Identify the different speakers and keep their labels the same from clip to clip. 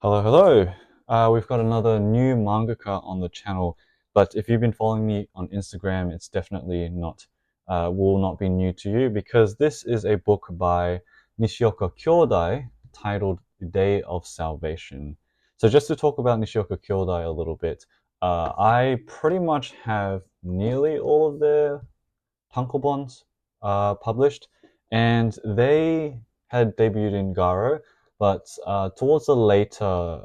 Speaker 1: Hello, hello. We've got another new mangaka on the channel, but if you've been following me on Instagram, it's definitely not, will not be new to you because this is a book by Nishioka Kyoudai titled Day of Salvation. So just to talk about Nishioka Kyoudai a little bit, I pretty much have nearly all of their tankobons published, and they had debuted in Garo, but towards the later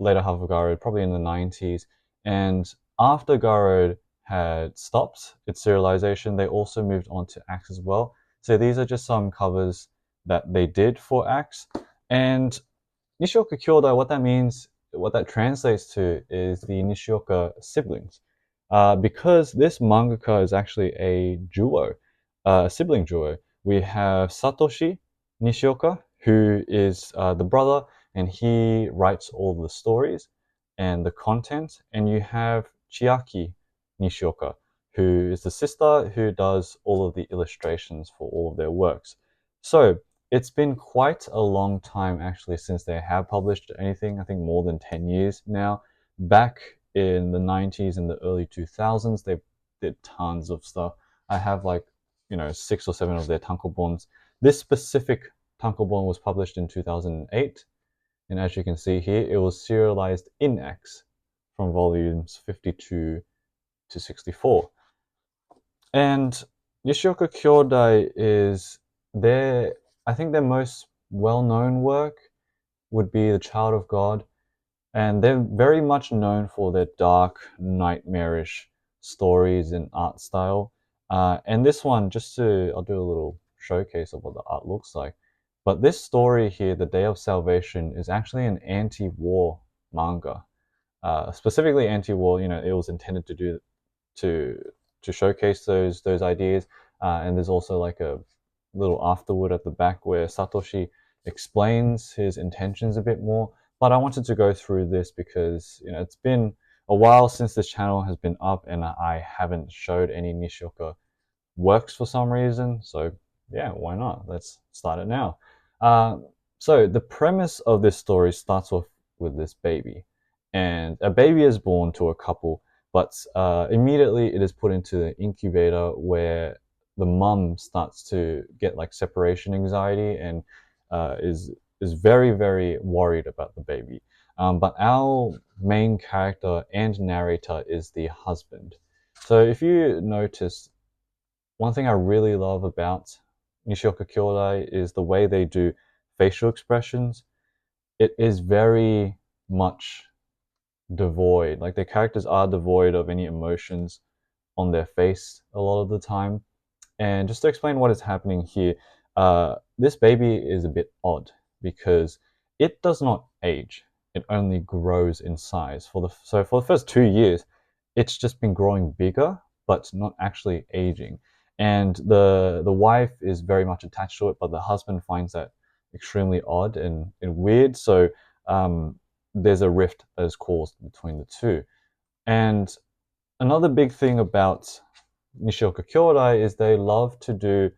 Speaker 1: half of Garo, probably in the 90s, and after Garo had stopped its serialization, they also moved on to Axe as well. So these are just some covers that they did for Axe, and Nishioka Kyoudai, what that means, what that translates to, is the Nishioka siblings. Because this mangaka is actually a duo, a sibling duo. We have Satoshi Nishioka, who is the brother, and he writes all the stories and the content. And you have Chiaki Nishioka, who is the sister who does all of the illustrations for all of their works. So it's been quite a long time actually since they have published anything. I think more than 10 years now. Back in the 90s and the early 2000s, they did tons of stuff. I have like, 6 or 7 of their tankobons. This specific tankobon was published in 2008. And as you can see here, it was serialized in X from volumes 52 to 64. And Nishioka Kyoudai is their, I think their most well-known work would be The Child of God, and they're very much known for their dark, nightmarish stories and art style. And this one, I'll do a little showcase of what the art looks like. But this story here, The Day of Salvation, is actually an anti-war manga. Specifically anti-war, it was intended to to showcase those ideas. And there's also like a little afterword at the back where Satoshi explains his intentions a bit more. But I wanted to go through this because it's been a while since this channel has been up, and I haven't showed any Nishioka works for some reason. So yeah, why not? Let's start it now. Uh, so the premise of this story starts off with this baby, and a baby is born to a couple, but immediately it is put into the incubator where the mum starts to get like separation anxiety and is very very worried about the baby. But our main character and narrator is the husband. So if you notice, one thing I really love about Nishioka Kyoudai is the way they do facial expressions. It is very much devoid. Like the characters are devoid of any emotions on their face a lot of the time. And just to explain what is happening here, this baby is a bit odd because it does not age. It only grows in size. So for the first 2 years, it's just been growing bigger, but not actually aging. And the wife is very much attached to it, but the husband finds that extremely odd and weird. So there's a rift that is caused between the two. And another big thing about Nishioka Kyoudai is they love to do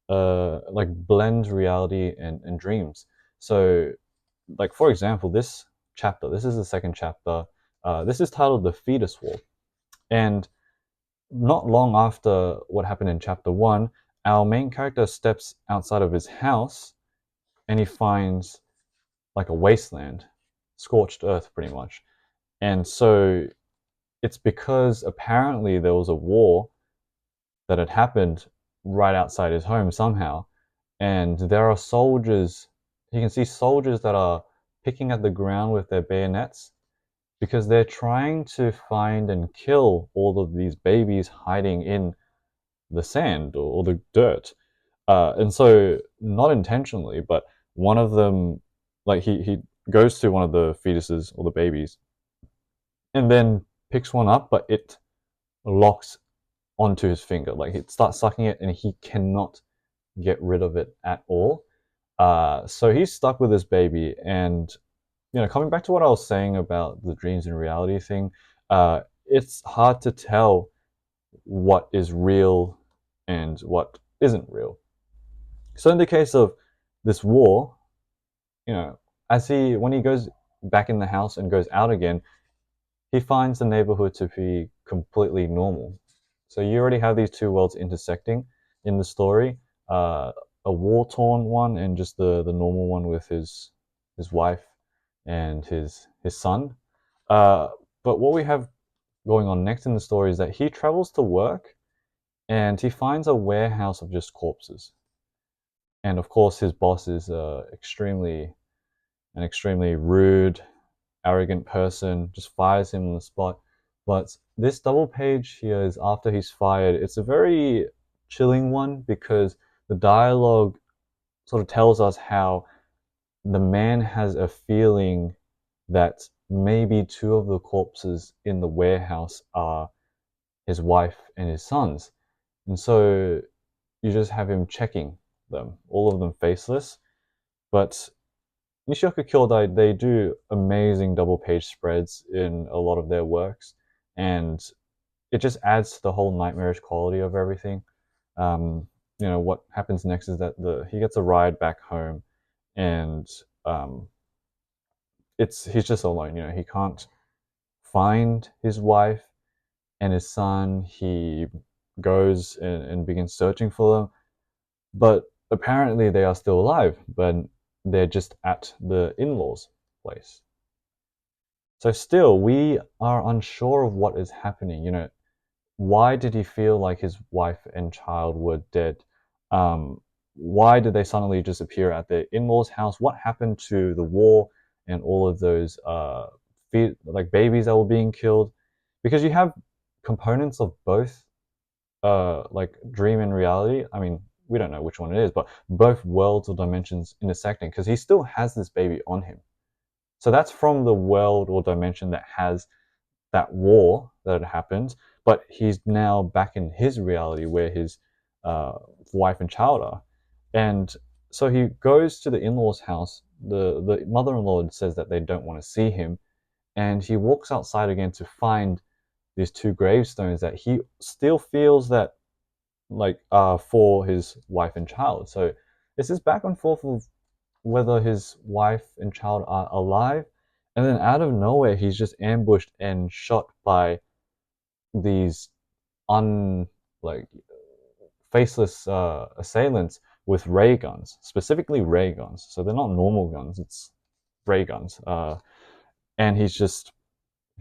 Speaker 1: like blend reality and dreams. So like for example, this is the second chapter. This is titled The Fetus War. And not long after what happened in chapter 1, our main character steps outside of his house and he finds like a wasteland, scorched earth pretty much. And so it's because apparently there was a war that had happened right outside his home somehow. And there are soldiers, you can see soldiers that are picking at the ground with their bayonets because they're trying to find and kill all of these babies hiding in the sand or the dirt. And so, not intentionally, but one of them, like he goes to one of the fetuses or the babies and then picks one up, but it locks onto his finger. Like it starts sucking it and he cannot get rid of it at all. So he's stuck with this baby. And, coming back to what I was saying about the dreams and reality thing, it's hard to tell what is real and what isn't real. So in the case of this war, you know, when he goes back in the house and goes out again, he finds the neighborhood to be completely normal. So you already have these two worlds intersecting in the story, a war-torn one and just the normal one with his wife and his son. Uh, but what we have going on next in the story is that he travels to work and he finds a warehouse of just corpses. And of course, his boss is an extremely rude, arrogant person, just fires him on the spot. But this double page here is after he's fired. It's a very chilling one because the dialogue sort of tells us how the man has a feeling that maybe two of the corpses in the warehouse are his wife and his sons. And so you just have him checking them, all of them faceless. But Nishioka Kyoudai, they do amazing double page spreads in a lot of their works, and it just adds to the whole nightmarish quality of everything. What happens next is that he gets a ride back home, and um, he's just alone. He can't find his wife and his son. He goes and begins searching for them, but apparently they are still alive, but they're just at the in-laws' place. So still, we are unsure of what is happening. Why did he feel like his wife and child were dead? Why did they suddenly just appear at their in-laws' house? What happened to the war and all of those like babies that were being killed? Because you have components of both, like dream and reality. I mean, we don't know which one it is, but both worlds or dimensions intersecting because he still has this baby on him. So that's from the world or dimension that has that war that had happened, but he's now back in his reality where his wife and child are. And so he goes to the in-laws' house. The mother-in-law says that they don't want to see him, and he walks outside again to find these two gravestones that he still feels that like for his wife and child. So it's this back and forth of whether his wife and child are alive, and then out of nowhere he's just ambushed and shot by these un like faceless assailants with ray guns, specifically ray guns. So they're not normal guns; it's ray guns. And he's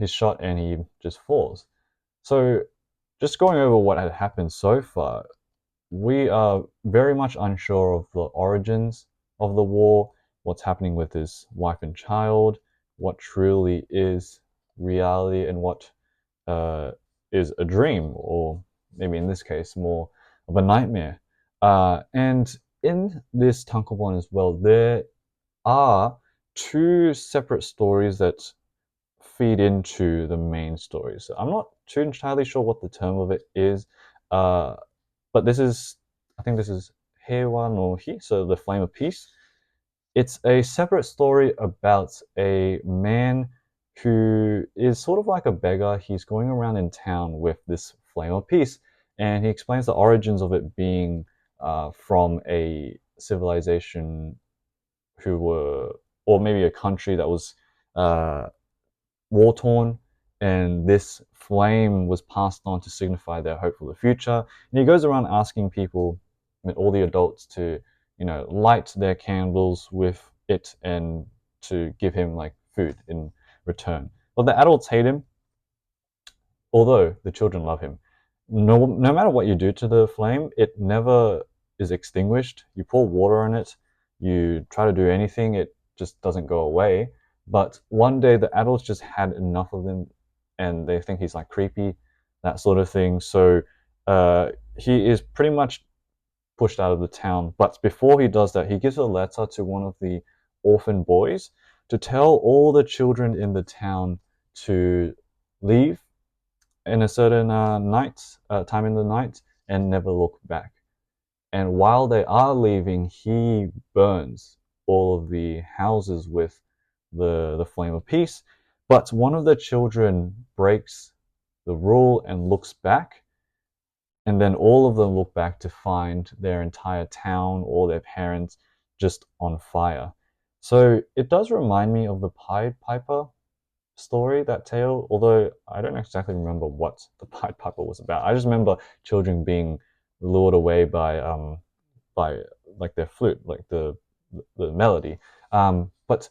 Speaker 1: shot and he just falls. So just going over what had happened so far, we are very much unsure of the origins of the war, what's happening with his wife and child, what truly is reality, and what is a dream, or maybe in this case, more of a nightmare. And in this tankobon as well, there are two separate stories that feed into the main story. So I'm not too entirely sure what the term of it is, but I think this is Heiwa no Hi, so the Flame of Peace. It's a separate story about a man who is sort of like a beggar. He's going around in town with this flame of peace, and he explains the origins of it being from a civilization who were, or maybe a country that was uh, war torn, and this flame was passed on to signify their hope for the future. And he goes around asking people, all the adults, to light their candles with it and to give him like food in return. But the adults hate him, although the children love him. No matter what you do to the flame, it never is extinguished. You pour water on it, you try to do anything, it just doesn't go away. But one day the adults just had enough of him, and they think he's like creepy, that sort of thing. So he is pretty much pushed out of the town. But before he does that, he gives a letter to one of the orphan boys to tell all the children in the town to leave in a certain time in the night, and never look back. And while they are leaving, he burns all of the houses with the flame of peace. But one of the children breaks the rule and looks back, and then all of them look back to find their entire town or their parents just on fire. So it does remind me of the Pied Piper story, that tale, although I don't exactly remember what the Pied Piper was about. I just remember children being lured away by like their flute, like the melody. But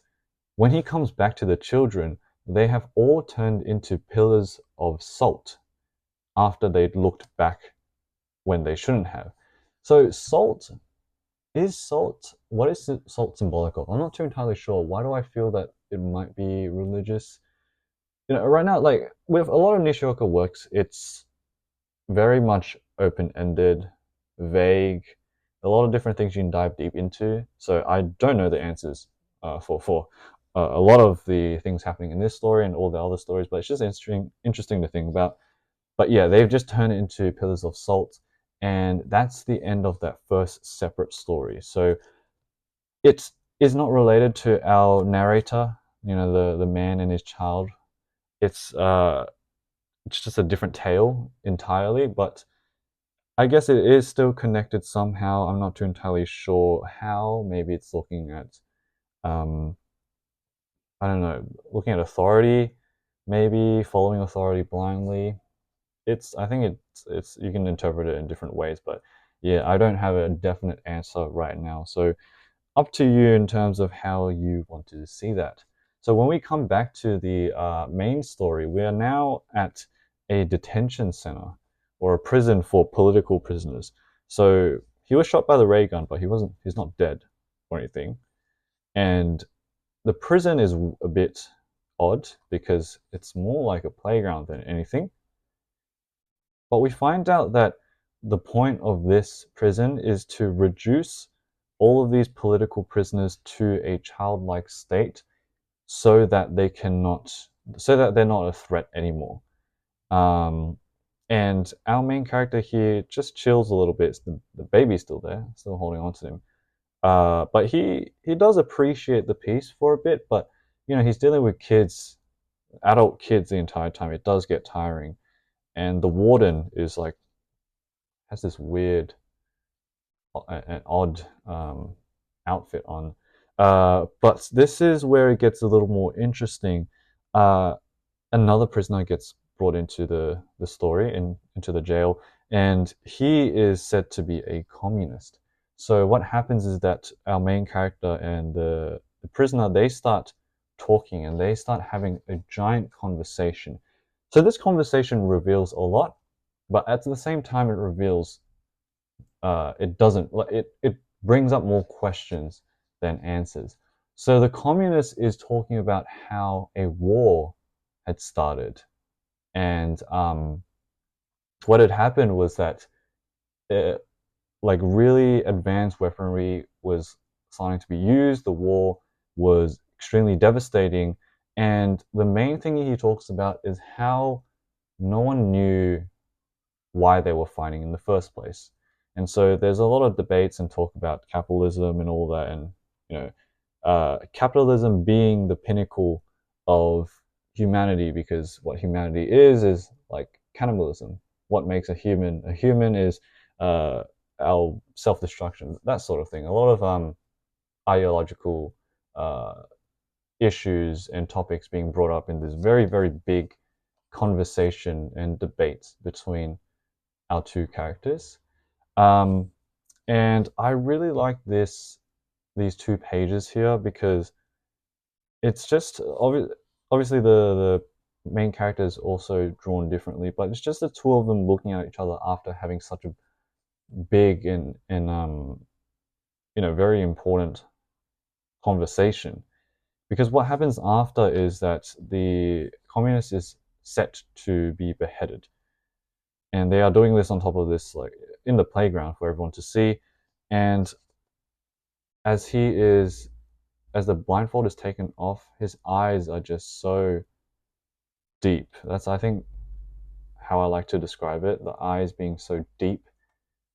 Speaker 1: when he comes back to the children, they have all turned into pillars of salt after they'd looked back when they shouldn't have. So salt, what is salt symbolic of? I'm not too entirely sure. Why do I feel that it might be religious? Right now, like with a lot of Nishioka works, it's very much open-ended, vague, a lot of different things you can dive deep into. So I don't know the answers for a lot of the things happening in this story and all the other stories, but it's just interesting to think about. But yeah, they've just turned it into pillars of salt, and that's the end of that first separate story. So it is not related to our narrator, the man and his child. It's uh, it's just a different tale entirely, but I guess it is still connected somehow. I'm not too entirely sure how. Maybe it's looking at, um, I don't know, looking at authority, maybe following authority blindly. I think it's you can interpret it in different ways, but yeah, I don't have a definite answer right now. So up to you in terms of how you want to see that. So when we come back to the main story, we are now at a detention center or a prison for political prisoners. So he was shot by the ray gun, but he's not dead or anything. And the prison is a bit odd because it's more like a playground than anything. But we find out that the point of this prison is to reduce all of these political prisoners to a childlike state so that they're not a threat anymore. Um, and our main character here just chills a little bit. The baby's still there, still holding on to him. But he does appreciate the peace for a bit, but he's dealing with kids, adult kids the entire time. It does get tiring. And the warden is like has this weird an odd outfit on. But this is where it gets a little more interesting. Uh, Another prisoner gets brought into the story into the jail, and he is said to be a communist. So what happens is that our main character and the prisoner, they start talking and they start having a giant conversation. So this conversation reveals a lot, but at the same time it reveals it doesn't it brings up more questions than answers. So the communist is talking about how a war had started, and what had happened was that like really advanced weaponry was starting to be used. The war was extremely devastating, and the main thing he talks about is how no one knew why they were fighting in the first place. And so there's a lot of debates and talk about capitalism and all that, and you know, capitalism being the pinnacle of humanity, because what humanity is like cannibalism. What makes a human? A human is our self-destruction, that sort of thing. A lot of ideological uh, issues and topics being brought up in this very, very big conversation and debate between our two characters. Um, and I really like these 2 pages here because it's just obviously the main character is also drawn differently, but it's just the two of them looking at each other after having such a big and very important conversation. Because what happens after is that the communist is set to be beheaded, and they are doing this on top of this, like in the playground for everyone to see. And as he is as the blindfold is taken off, his eyes are just so deep. That's, I think, how I like to describe it. The eyes being so deep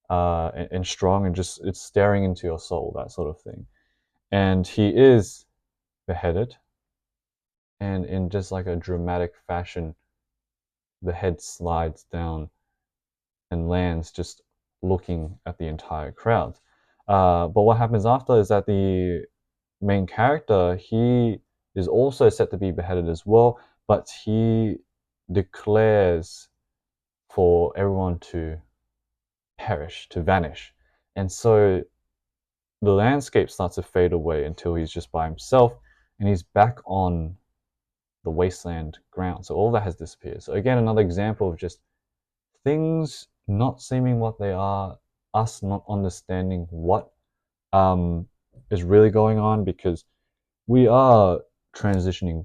Speaker 1: and strong, and just it's staring into your soul, that sort of thing. And he is beheaded, and in just like a dramatic fashion, the head slides down and lands just looking at the entire crowd. But what happens after is that main character, he is also set to be beheaded as well, but he declares for everyone to perish, to vanish. And so the landscape starts to fade away until he's just by himself and he's back on the wasteland ground. So all that has disappeared. So again, another example of just things not seeming what they are, us not understanding what is really going on, because we are transitioning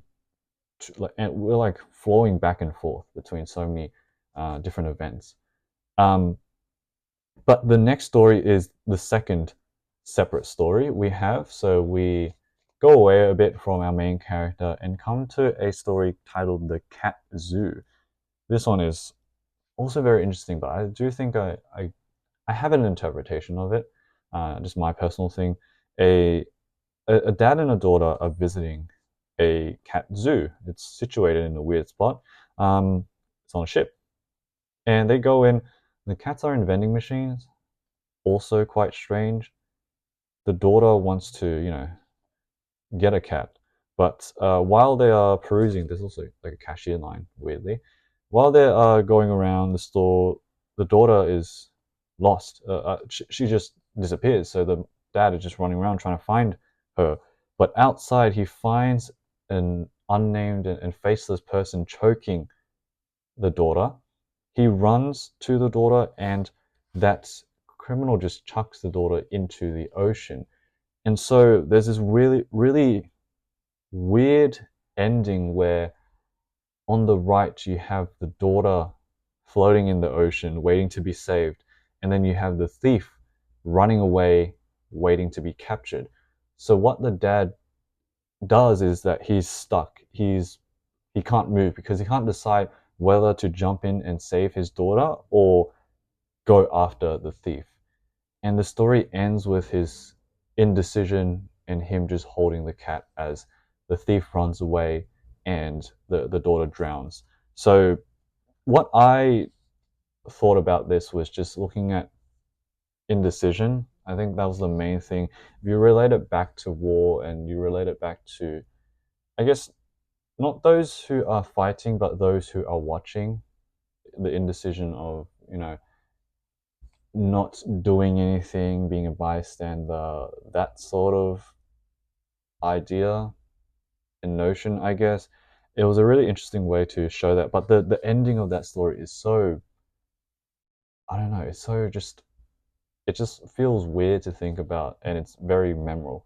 Speaker 1: to, like, and we're like flowing back and forth between so many different events. But the next story is the second separate story we have. So we go away a bit from our main character and come to a story titled The Cat Zoo. This one is also very interesting, but I do think I have an interpretation of it, just my personal thing. A dad and a daughter are visiting a cat zoo. It's situated in a weird spot. It's on a ship, and they go in. The cats are in vending machines, also quite strange. The daughter wants to, get a cat, but while they are perusing, there's also like a cashier line, weirdly. While they are going around the store, the daughter is lost. She just disappears. So the dad is just running around trying to find her. But outside, he finds an unnamed and faceless person choking the daughter. He runs to the daughter, and that criminal just chucks the daughter into the ocean. And so there's this really, really weird ending where on the right you have the daughter floating in the ocean waiting to be saved, and then you have the thief running away waiting to be captured. So what the dad does is that he's stuck. He can't move because he can't decide whether to jump in and save his daughter or go after the thief. And the story ends with his indecision and him just holding the cat as the thief runs away and the daughter drowns. So what I thought about this was just looking at indecision. I think that was the main thing. If you relate it back to war and you relate it back to, I guess, not those who are fighting, but those who are watching, the indecision of, not doing anything, being a bystander, that sort of idea and notion, I guess. It was a really interesting way to show that. But the ending of that story is so, I don't know, it's so just, it just feels weird to think about, and it's very memorable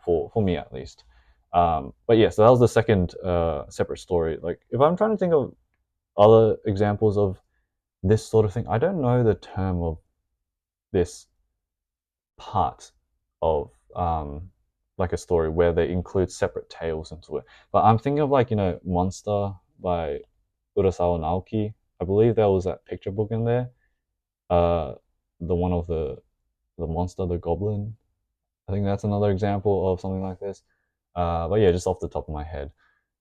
Speaker 1: for me at least. But yeah, so that was the second separate story. Like, if I'm trying to think of other examples of this sort of thing, I don't know the term of this part of like a story where they include separate tales into it. But I'm thinking of, like, Monster by Urasawa Naoki. I believe there was that picture book in there. Uh, the one of the monster, the goblin. I think that's another example of something like this. But yeah, just off the top of my head.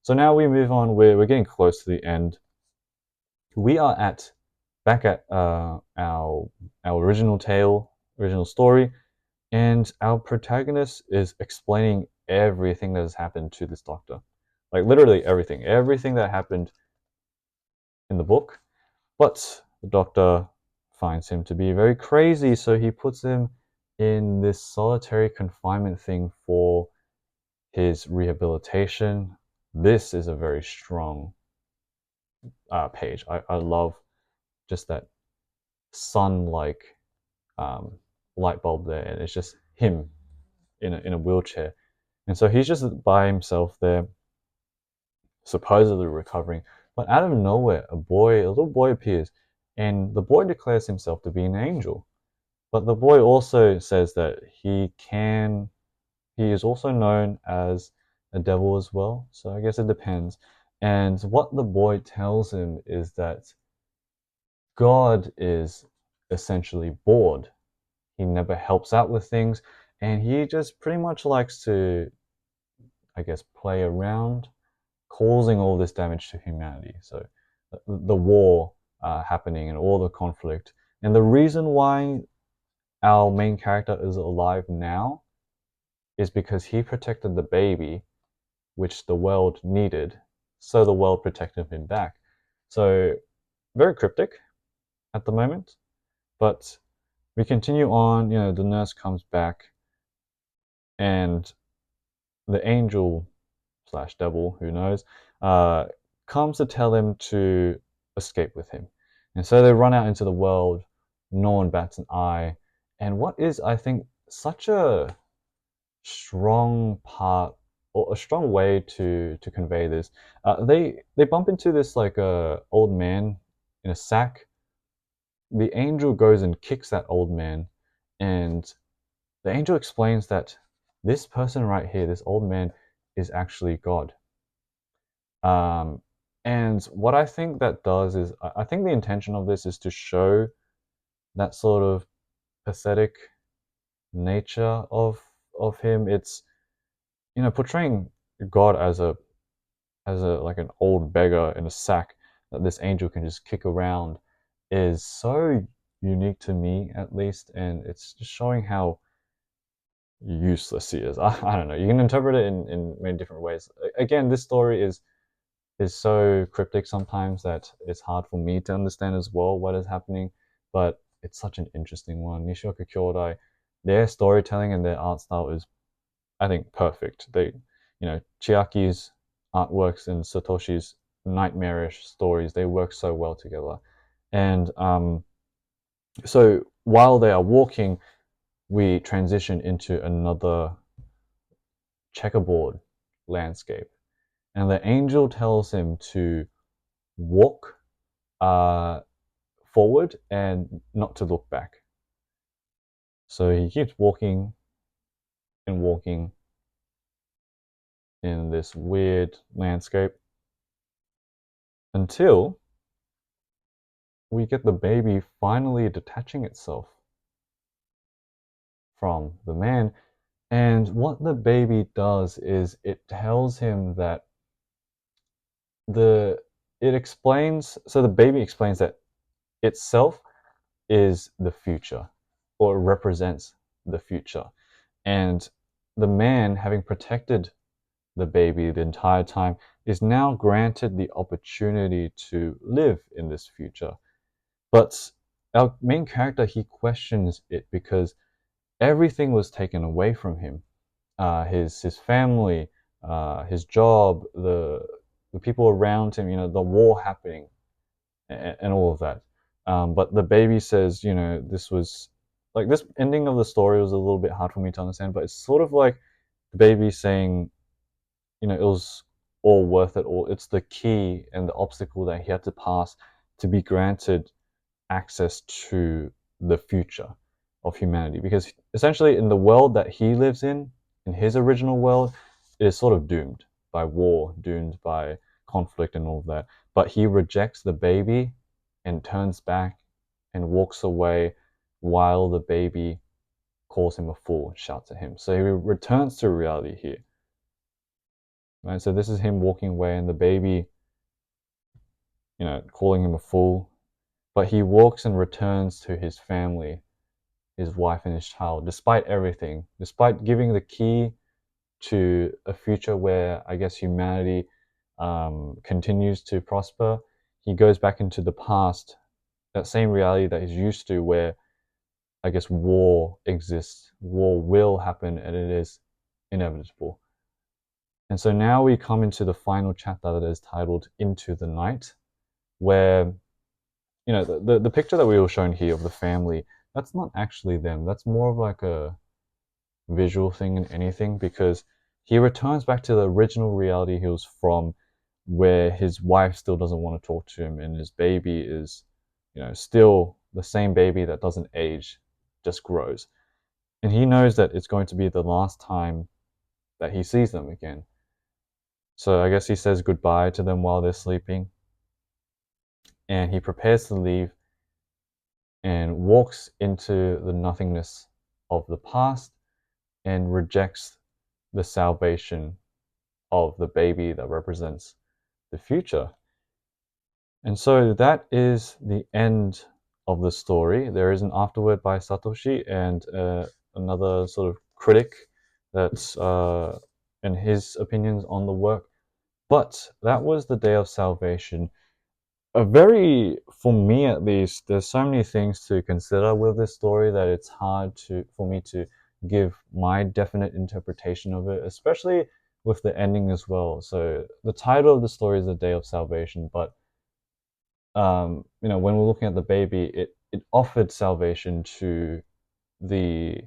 Speaker 1: So now we move on. We're getting close to the end. We are back at our original tale, original story, and our protagonist is explaining everything that has happened to this doctor. Like, literally everything that happened in the book. But the doctor finds him to be very crazy, so he puts him in this solitary confinement thing for his rehabilitation. This is a very strong page. I love just that sun-like um, light bulb there, and it's just him in a wheelchair. And so he's just by himself there, supposedly recovering. But out of nowhere, a little boy appears, and the boy declares himself to be an angel. But the boy also says that he is also known as a devil as well. So I guess it depends. And what the boy tells him is that God is essentially bored. He never helps out with things, and he just pretty much likes to, I guess, play around, causing all this damage to humanity. So the war happening and all the conflict. And the reason why our main character is alive now is because he protected the baby, which the world needed, so the world protected him back. So very cryptic at the moment, but we continue on. The nurse comes back, and the angel slash devil, who knows, comes to tell him to escape with him. And so they run out into the world. No one bats an eye. And what is, I think, such a strong part or a strong way to convey this, they bump into this like old man in a sack. The angel goes and kicks that old man, and the angel explains that this person right here, this old man, is actually God. Um, and what I think that does is, I think the intention of this is to show that sort of pathetic nature of him. It's portraying God as a like an old beggar in a sack that this angel can just kick around is so unique to me, at least, and it's just showing how useless he is. I don't know. You can interpret it in many different ways. Again, this story is so cryptic sometimes that it's hard for me to understand as well what is happening, but it's such an interesting one. Nishioka Kyoudai, their storytelling and their art style is, I think, perfect. Chiaki's artworks and Satoshi's nightmarish stories, they work so well together. And so while they are walking, we transition into another checkerboard landscape. And the angel tells him to walk forward and not to look back. So he keeps walking and walking in this weird landscape until we get the baby finally detaching itself from the man. And what the baby does is it tells him that the baby explains that itself is the future, or represents the future. And the man, having protected the baby the entire time, is now granted the opportunity to live in this future. But our main character, he questions it because everything was taken away from him. His family, his job, the people around him, the war happening, and all of that. But the baby says, this was like, this ending of the story was a little bit hard for me to understand, but it's sort of like the baby saying, it was all worth it, or it's the key and the obstacle that he had to pass to be granted access to the future of humanity. Because essentially, in the world that he lives in his original world, it is sort of doomed by war, doomed by conflict and all of that. But he rejects the baby and turns back and walks away while the baby calls him a fool and shouts at him. So he returns to reality here. Right? So this is him walking away and the baby, calling him a fool. But he walks and returns to his family, his wife and his child, despite everything, despite giving the key to a future where I guess humanity continues to prosper. He goes back into the past, that same reality that he's used to, where I guess war exists, war will happen, and it is inevitable. And so now we come into the final chapter that is titled Into the Night, where the picture that we were shown here of the family, that's not actually them. That's more of like a visual thing than anything, because he returns back to the original reality he was from, where his wife still doesn't want to talk to him and his baby is, still the same baby that doesn't age, just grows. And he knows that it's going to be the last time that he sees them again. So I guess he says goodbye to them while they're sleeping, and he prepares to leave and walks into the nothingness of the past and rejects the salvation of the baby that represents the future. And so that is the end of the story. There is an afterword by Satoshi and another sort of critic that's and his opinions on the work. But that was the Day of Salvation. A very, for me at least, there's so many things to consider with this story that it's hard for me to give my definite interpretation of it, especially with the ending as well. So the title of the story is the Day of Salvation, but when we're looking at the baby, it offered salvation to the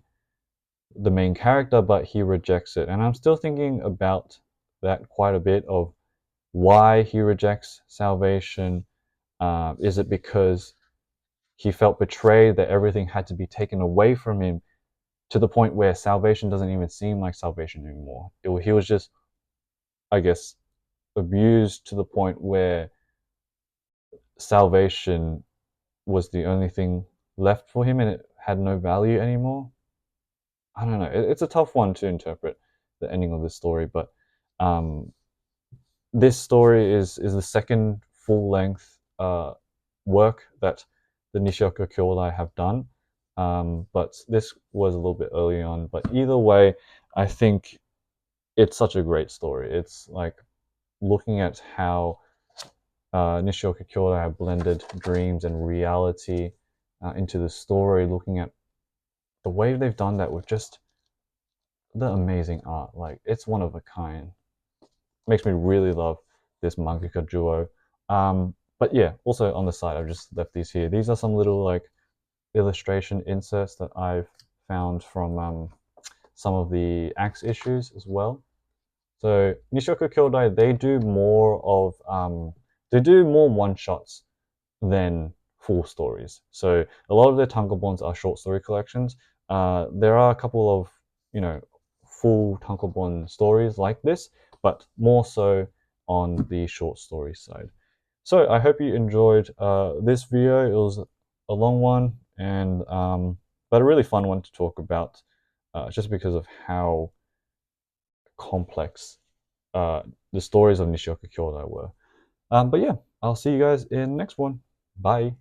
Speaker 1: the main character, but he rejects it. And I'm still thinking about that quite a bit of why he rejects salvation. Is it because he felt betrayed that everything had to be taken away from him to the point where salvation doesn't even seem like salvation anymore? He was just, I guess, abused to the point where salvation was the only thing left for him and it had no value anymore. I don't know. It's a tough one to interpret the ending of this story, but um, this story is the second full length work that the Nishioka Kyoudai have done. But this was a little bit early on. But either way, I think it's such a great story. It's like looking at how Nishioka Kyoudai have blended dreams and reality into the story, looking at the way they've done that with just the amazing art. Like, it's one of a kind. Makes me really love this mangaka duo. But yeah, also on the side, I've just left these here. These are some little like illustration inserts that I've found from some of the Axe issues as well. So Nishioka Kyoudai, they do more one shots than full stories. So a lot of their tankobons are short story collections. There are a couple of full tankobon stories like this, but more so on the short story side. So I hope you enjoyed this video. It was a long one and but a really fun one to talk about, just because of how complex the stories of Nishioka Kyoudai were. But yeah, I'll see you guys in the next one. Bye.